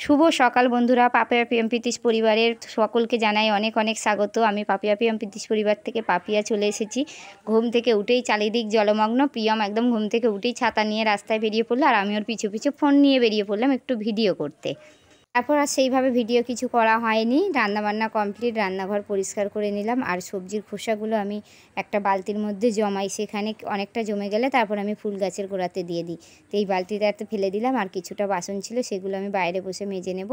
শুভ সকাল বন্ধুরা, পাপিয়া পিএম প্রীতিশ পরিবারের সকলকে জানাই অনেক অনেক স্বাগত। আমি পাপিয়া পিএম প্রীতিশ পরিবার থেকে পাপিয়া চলে এসেছি। ঘুম থেকে উঠেই চারিদিক জলমগ্ন। প্রিয়ম একদম ঘুম থেকে উঠেই ছাতা নিয়ে রাস্তায় বেরিয়ে পড়লো, আর আমি ওর পিছু পিছু ফোন নিয়ে বেরিয়ে পড়লাম একটু ভিডিও করতে। তারপর আর সেইভাবে ভিডিও কিছু করা হয়নি। রান্নাবান্না কমপ্লিট, রান্নাঘর পরিষ্কার করে নিলাম, আর সবজির খোসাগুলো আমি একটা বালতির মধ্যে জমাই, সেখানে অনেকটা জমে গেলে তারপর আমি ফুল গাছের গোড়াতে দিয়ে দিই। তো এই বালতিটাতে ফেলে দিলাম, আর কিছুটা বাসন ছিল সেগুলো আমি বাইরে বসে মেজে নেব।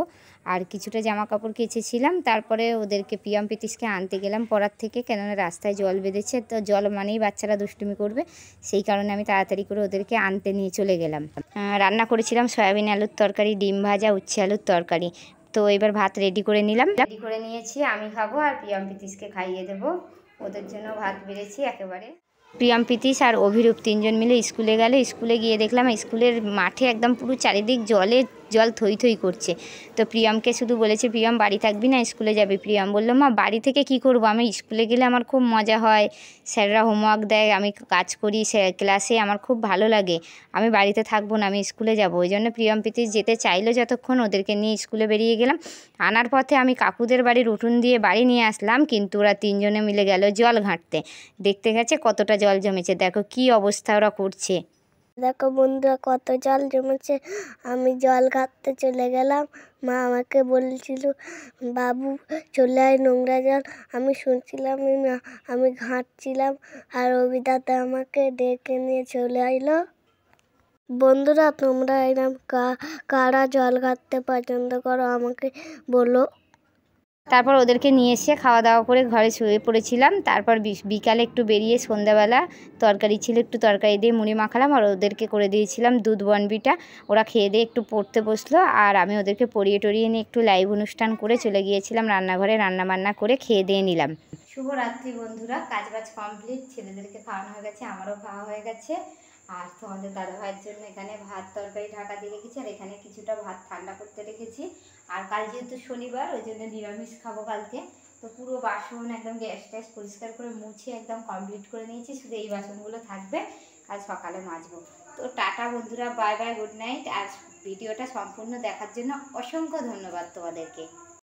আর কিছুটা জামা কাপড় কেচেছিলাম, তারপরে ওদেরকে পিয়াম প্রীতিশকে আনতে গেলাম পড়ার থেকে, কেননা রাস্তায় জল বেঁধেছে, তো জল মানেই বাচ্চারা দুষ্টুমি করবে, সেই কারণে আমি তাড়াতাড়ি করে ওদেরকে আনতে নিয়ে চলে গেলাম। রান্না করেছিলাম সয়াবিন আলুর তরকারি, ডিম ভাজা, উচ্ছে আলুর তরকারি। তো এবার ভাত রেডি করে নিলাম, রেডি করে নিয়েছি। আমি খাবো আর প্রিয়ম প্রীতিশকে খাইয়ে দেবো। ওদের জন্য ভাত বেড়েছি একেবারে। প্রিয়ম প্রীতিশ আর অভিরূপ তিনজন মিলে স্কুলে গেলে, স্কুলে গিয়ে দেখলাম স্কুলের মাঠে একদম পুরো চারিদিক জল থই থই করছে। তো প্রিয়মকে শুধু বলেছে, প্রিয়ম বাড়ি থাকবি না, স্কুলে যাবি? প্রিয়ম বললো, মা বাড়ি থেকে কি করব, আমি স্কুলে গেলে আমার খুব মজা হয়, স্যাররা হোমওয়ার্ক দেয়, আমি কাজ করি ক্লাসে, আমার খুব ভালো লাগে, আমি বাড়িতে থাকবো না, আমি স্কুলে যাব। ওই জন্য প্রিয়ম প্রীতিশ যেতে চাইলো যতক্ষণ, ওদেরকে নিয়ে স্কুলে বেরিয়ে গেলাম। আনার পথে আমি কাকুদের বাড়ির উঠোন দিয়ে বাড়ি নিয়ে আসলাম, কিন্তু ওরা তিনজনে মিলে গেল জল ঘাঁটতে। দেখতে গেছে কতটা জল জমেছে, দেখো কি অবস্থা ওরা করছে। দেখো বন্ধুরা কত জল জমেছে। আমি জল ঘাঁটতে চলে গেলাম, মা আমাকে বলছিল, বাবু চলে আয়, নোংরা জল। আমি শুনছিলামই না, আমি ঘাঁটছিলাম, আর অভিদাতা আমাকে ডেকে নিয়ে চলে আইলো। বন্ধুরা তোমরা এরকম কারা জল ঘাঁটতে পছন্দ করো আমাকে বলো। তারপর ওদেরকে নিয়ে এসে খাওয়া দাওয়া করে ঘরে শুয়ে পড়েছিলাম। তারপর বিকালে একটু বেরিয়ে সন্ধ্যাবেলা তরকারি ছিল, একটু তরকারি দিয়ে মুড়ি মাখালাম, আর ওদেরকে করে দিয়েছিলাম দুধ বনবিটা। ওরা খেয়ে দিয়ে একটু পড়তে বসলো, আর আমি ওদেরকে পড়িয়ে টড়িয়ে নিয়ে একটু লাইভ অনুষ্ঠান করে চলে গিয়েছিলাম রান্নাঘরে, রান্নাবান্না করে খেয়ে দিয়ে নিলাম। শুভরাত্রি বন্ধুরা, কাজবাজ কমপ্লিট, ছেলেদেরকে খাওয়ানো হয়ে গেছে, আমারও খাওয়া হয়ে গেছে। আর তোমাদের দাদাভাইয়ের জন্য এখানে ভাত তরকারি ঢাকা দিয়ে রেখেছি, আর এখানে কিছুটা ভাত ঠান্ডা করতে রেখেছি। আর কাল যেহেতু শনিবার, ওই জন্য নিরামিষ খাবো কালকে। তো পুরো বাসন একদম গ্যাস ট্যাস পরিষ্কার করে মুছে একদম কমপ্লিট করে নিয়েছি, শুধু এই বাসনগুলো থাকবে, কাল সকালে মাজবো। তো টাটা বন্ধুরা, বাই বাই, গুড নাইট। আর ভিডিওটা সম্পূর্ণ দেখার জন্য অসংখ্য ধন্যবাদ তোমাদেরকে।